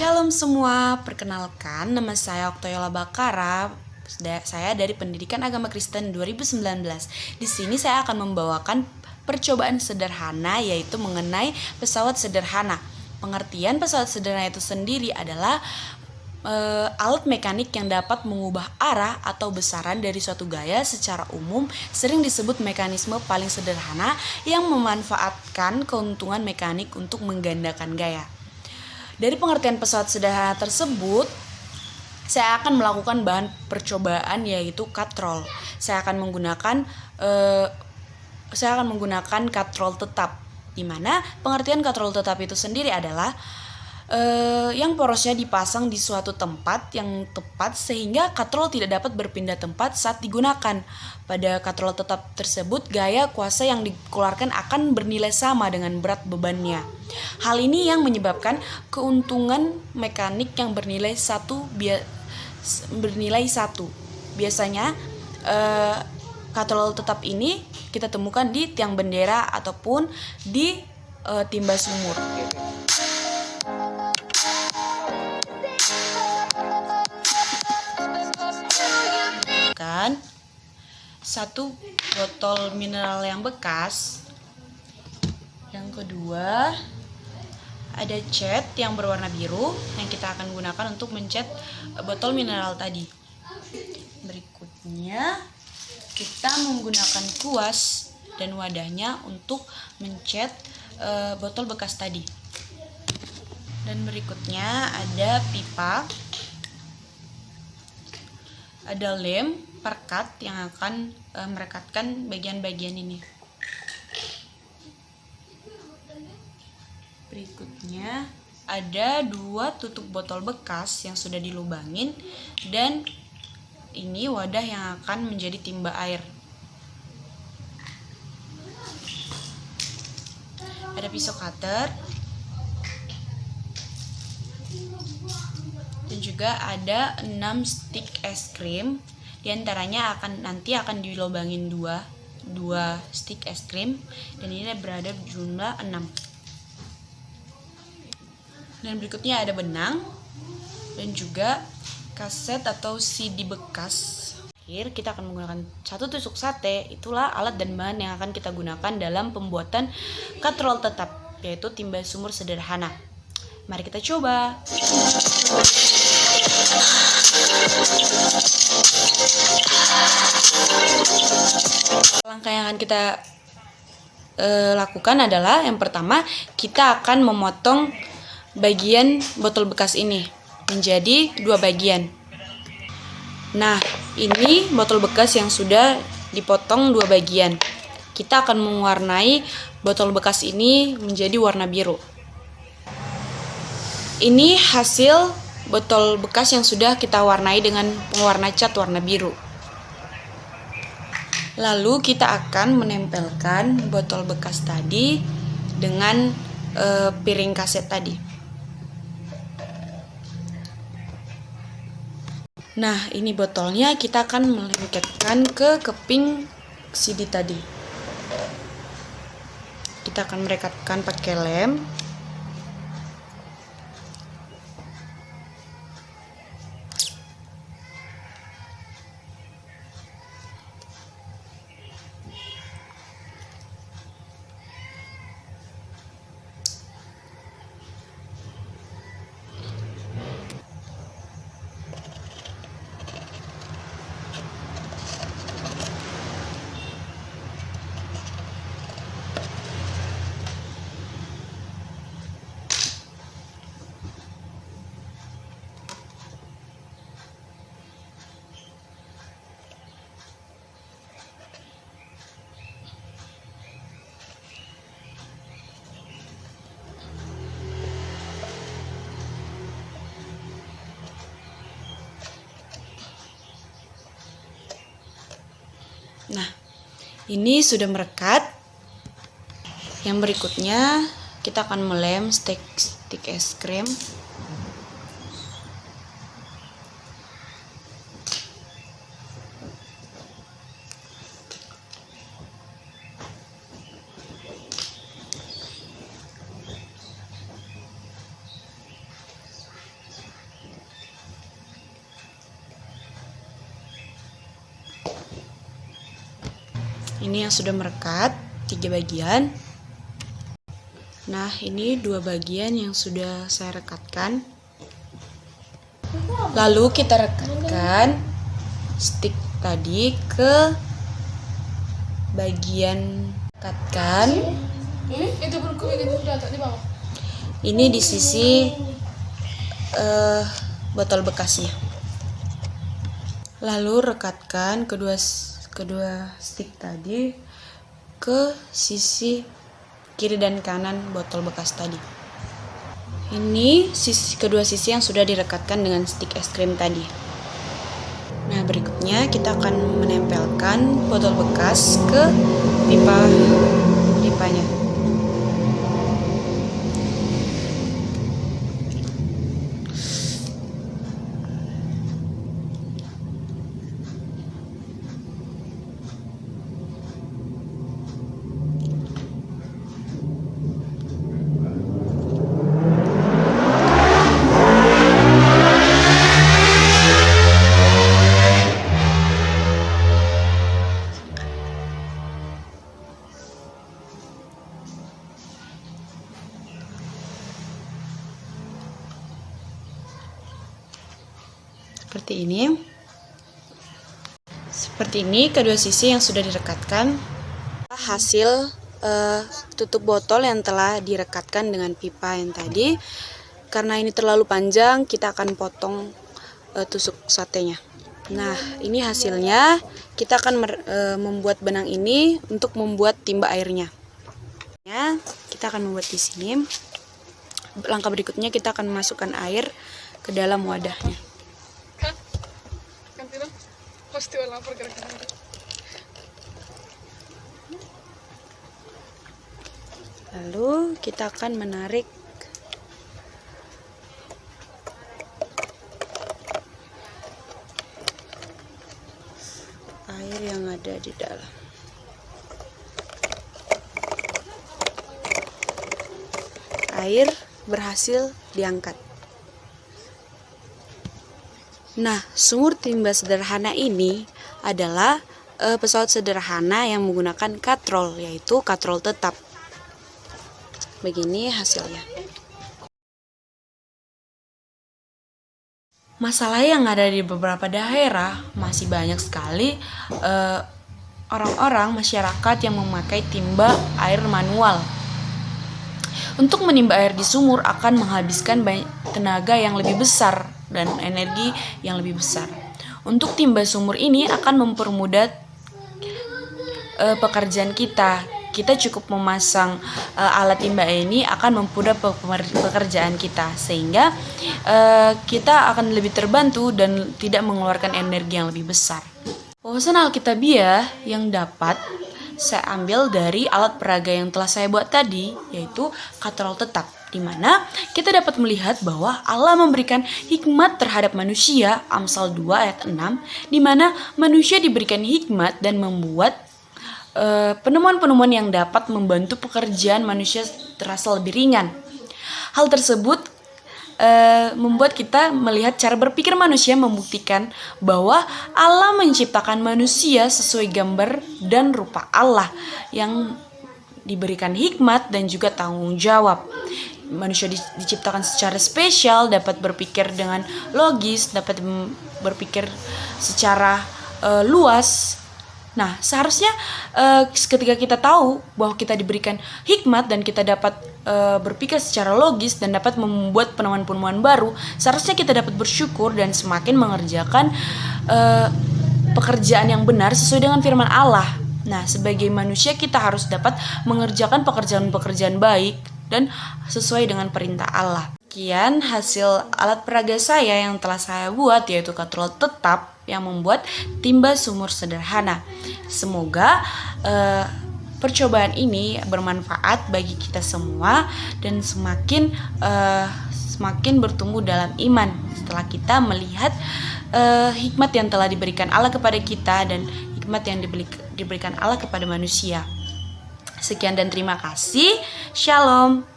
Shalom semua, perkenalkan nama saya Oktoyola Bakara. Saya dari Pendidikan Agama Kristen 2019. Di sini saya akan membawakan percobaan sederhana, yaitu mengenai pesawat sederhana. Pengertian pesawat sederhana itu sendiri adalah alat mekanik yang dapat mengubah arah atau besaran dari suatu gaya. Secara umum sering disebut mekanisme paling sederhana yang memanfaatkan keuntungan mekanik untuk menggandakan gaya. Dari pengertian pesawat sederhana tersebut, saya akan melakukan bahan percobaan, yaitu katrol. Saya akan menggunakan katrol tetap, di mana pengertian katrol tetap itu sendiri adalah yang porosnya dipasang di suatu tempat yang tepat sehingga katrol tidak dapat berpindah tempat saat digunakan. Pada katrol tetap tersebut, gaya kuasa yang dikeluarkan akan bernilai sama dengan berat bebannya. Hal ini yang menyebabkan keuntungan mekanik yang bernilai satu. Biasanya katrol tetap ini kita temukan di tiang bendera ataupun di timba sumur. Satu botol mineral yang bekas. Yang kedua, ada cat yang berwarna biru yang kita akan gunakan untuk mencat botol mineral tadi. Berikutnya, kita menggunakan kuas dan wadahnya untuk mencat botol bekas tadi. Dan berikutnya ada pipa, ada lem perekat yang akan merekatkan bagian-bagian ini. Berikutnya ada 2 tutup botol bekas yang sudah dilubangin, dan ini wadah yang akan menjadi timba air. Ada pisau cutter, dan juga ada 6 stik es krim. Di antaranya nanti akan dilubangin 2 stik es krim, dan ini berada jumlah 6. Dan berikutnya ada benang dan juga kaset atau CD bekas. Akhir kita akan menggunakan 1 tusuk sate. Itulah alat dan bahan yang akan kita gunakan dalam pembuatan katrol tetap, yaitu timba sumur sederhana. Mari kita coba. Langkah yang akan kita lakukan adalah, yang pertama kita akan memotong bagian botol bekas ini menjadi 2 bagian. Nah, ini botol bekas yang sudah dipotong 2 bagian. Kita akan mewarnai botol bekas ini menjadi warna biru. Ini hasil botol bekas yang sudah kita warnai dengan pewarna cat warna biru. Lalu kita akan menempelkan botol bekas tadi dengan piring kaset tadi. Nah, ini botolnya kita akan melengketkan ke keping CD tadi. Kita akan merekatkan pakai lem. Nah, ini sudah merekat. Yang berikutnya kita akan melem stik es krim. Ini yang sudah merekat 3 bagian. Nah, ini 2 bagian yang sudah saya rekatkan. Lalu kita rekatkan stick tadi ke bagian rekatkan. Ini di sisi botol bekasnya. Lalu rekatkan kedua stick tadi ke sisi kiri dan kanan botol bekas tadi. Ini kedua sisi yang sudah direkatkan dengan stick es krim tadi. Nah, berikutnya kita akan menempelkan botol bekas ke pipanya. Seperti ini kedua sisi yang sudah direkatkan. Hasil tutup botol yang telah direkatkan dengan pipa yang tadi. Karena ini terlalu panjang, kita akan potong tusuk satenya. Nah, ini hasilnya. Kita akan membuat benang ini untuk membuat timba airnya. Ya, kita akan membuat di sini. Langkah berikutnya kita akan memasukkan air ke dalam wadahnya. Lalu kita akan menarik air yang ada di dalam. Air berhasil diangkat. Nah, sumur timba sederhana ini adalah pesawat sederhana yang menggunakan katrol, yaitu katrol tetap. Begini hasilnya. Masalah yang ada di beberapa daerah masih banyak sekali orang-orang masyarakat yang memakai timba air manual. Untuk menimba air di sumur akan menghabiskan banyak tenaga yang lebih besar dan energi yang lebih besar. Untuk timba sumur ini akan mempermudah pekerjaan kita. Kita cukup memasang alat timba ini akan mempermudah pekerjaan kita, sehingga kita akan lebih terbantu dan tidak mengeluarkan energi yang lebih besar. Wawasan alkitabiah yang dapat saya ambil dari alat peraga yang telah saya buat tadi, yaitu katrol tetap, di mana kita dapat melihat bahwa Allah memberikan hikmat terhadap manusia, Amsal 2 ayat 6, di mana manusia diberikan hikmat dan membuat penemuan-penemuan yang dapat membantu pekerjaan manusia terasa lebih ringan. Hal tersebut membuat kita melihat cara berpikir manusia membuktikan bahwa Allah menciptakan manusia sesuai gambar dan rupa Allah yang diberikan hikmat dan juga tanggung jawab. Manusia diciptakan secara spesial, dapat berpikir dengan logis, dapat berpikir secara luas. Nah, seharusnya ketika kita tahu bahwa kita diberikan hikmat dan kita dapat berpikir secara logis dan dapat membuat penemuan-penemuan baru, seharusnya kita dapat bersyukur dan semakin mengerjakan pekerjaan yang benar sesuai dengan firman Allah. Nah, sebagai manusia kita harus dapat mengerjakan pekerjaan-pekerjaan baik dan sesuai dengan perintah Allah. Sekian hasil alat peraga saya yang telah saya buat, yaitu katrol tetap yang membuat timba sumur sederhana. Semoga percobaan ini bermanfaat bagi kita semua dan semakin bertumbuh dalam iman setelah kita melihat hikmat yang telah diberikan Allah kepada kita dan hikmat yang diberikan Allah kepada manusia. Sekian dan terima kasih. Shalom.